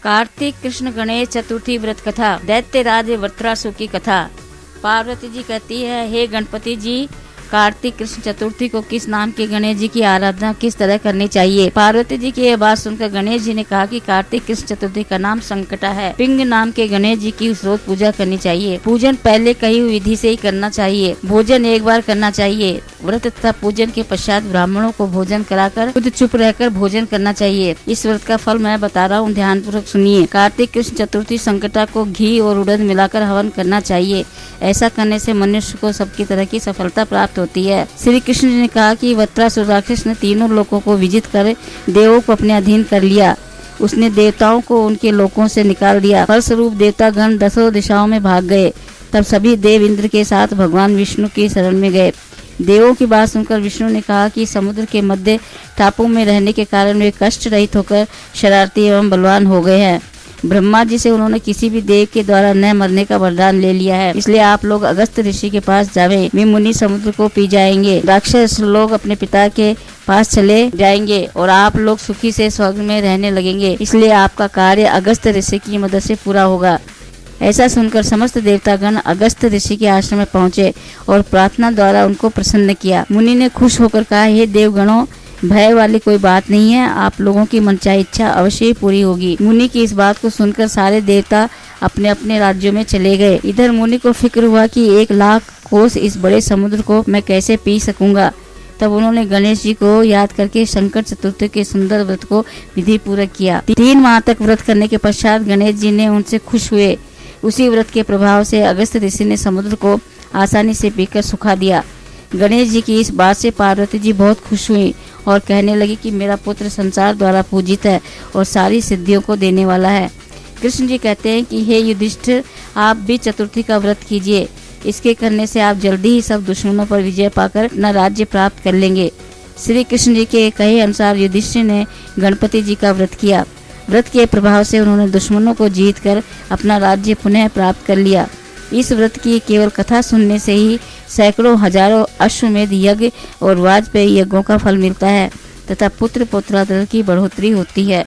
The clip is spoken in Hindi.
कार्तिक कृष्ण गणेश चतुर्थी व्रत कथा। दैत्यराज वृत्रासुर की कथा। पार्वती जी कहती है, हे गणपति जी, कार्तिक कृष्ण चतुर्थी को किस नाम के गणेश जी की आराधना किस तरह करनी चाहिए। पार्वती जी की यह बात सुनकर गणेश जी ने कहा कि कार्तिक कृष्ण चतुर्थी का नाम संकटा है। पिंग नाम के गणेश जी की रोज पूजा करनी चाहिए। पूजन पहले कही हुई विधि से ही करना चाहिए। भोजन एक बार करना चाहिए। व्रत तथा पूजन के पश्चात ब्राह्मणों को भोजन कराकर खुद चुप रहकर भोजन करना चाहिए। इस व्रत का फल मैं बता रहा हूँ, ध्यान पूर्वक सुनिए। कार्तिक कृष्ण चतुर्थी संकटा को घी और उड़द मिलाकर हवन करना चाहिए। ऐसा करने से मनुष्य को सबकी तरह की सफलता प्राप्त होती है। श्री कृष्ण जी ने कहा कि वृत्रासुर राक्षस ने तीनों लोकों को विजित कर देवों को अपने अधीन कर लिया। उसने देवताओं को उनके लोकों से निकाल दिया। फलस्वरूप देवतागण दसों दिशाओं में भाग गए। तब सभी देव इंद्र के साथ भगवान विष्णु की शरण में गए। देवों की बात सुनकर विष्णु ने कहा कि समुद्र के मध्य टापू में रहने के कारण वे कष्ट रहित होकर शरारती एवं बलवान हो गए हैं। ब्रह्मा जी से उन्होंने किसी भी देव के द्वारा न मरने का वरदान ले लिया है। इसलिए आप लोग अगस्त ऋषि के पास जावें। वे मुनि समुद्र को पी जाएंगे। राक्षस लोग अपने पिता के पास चले जाएंगे और आप लोग सुखी से स्वर्ग में रहने लगेंगे। इसलिए आपका कार्य अगस्त ऋषि की मदद से पूरा होगा। ऐसा सुनकर समस्त देवतागण अगस्त ऋषि के आश्रम में पहुँचे और प्रार्थना द्वारा उनको प्रसन्न किया। मुनि ने खुश होकर कहा, हे देवगणों, भय वाली कोई बात नहीं है। आप लोगों की मनचाही इच्छा अवश्य ही पूरी होगी। मुनि की इस बात को सुनकर सारे देवता अपने अपने राज्यों में चले गए। इधर मुनि को फिक्र हुआ कि 1,00,000 कोस इस बड़े समुद्र को मैं कैसे पी सकूंगा। तब उन्होंने गणेश जी को याद करके संकट चतुर्थी के सुंदर व्रत को विधि पूर्वक किया। 3 माह तक व्रत करने के पश्चात गणेश जी ने उनसे खुश हुए। उसी व्रत के प्रभाव से अगस्त ऋषि ने समुद्र को आसानी से पीकर सुखा दिया। गणेश जी की इस बात से पार्वती जी बहुत खुश हुई और कहने लगी कि मेरा पुत्र संसार द्वारा पूजित है और सारी सिद्धियों को देने वाला है। कृष्ण जी कहते हैं कि हे युधिष्ठिर, आप भी चतुर्थी का व्रत कीजिए। इसके करने से आप जल्दी ही सब दुश्मनों पर विजय पाकर अपना राज्य प्राप्त कर लेंगे। श्री कृष्ण जी के कहे अनुसार युधिष्ठिर ने गणपति जी का व्रत किया। व्रत के प्रभाव से उन्होंने दुश्मनों को जीत कर अपना राज्य पुनः प्राप्त कर लिया। इस व्रत की केवल कथा सुनने से ही सैकड़ों हजारों अश्वमेध यज्ञ और वाजपेयी यज्ञों का फल मिलता है तथा पुत्र पौत्रादि की बढ़ोतरी होती है।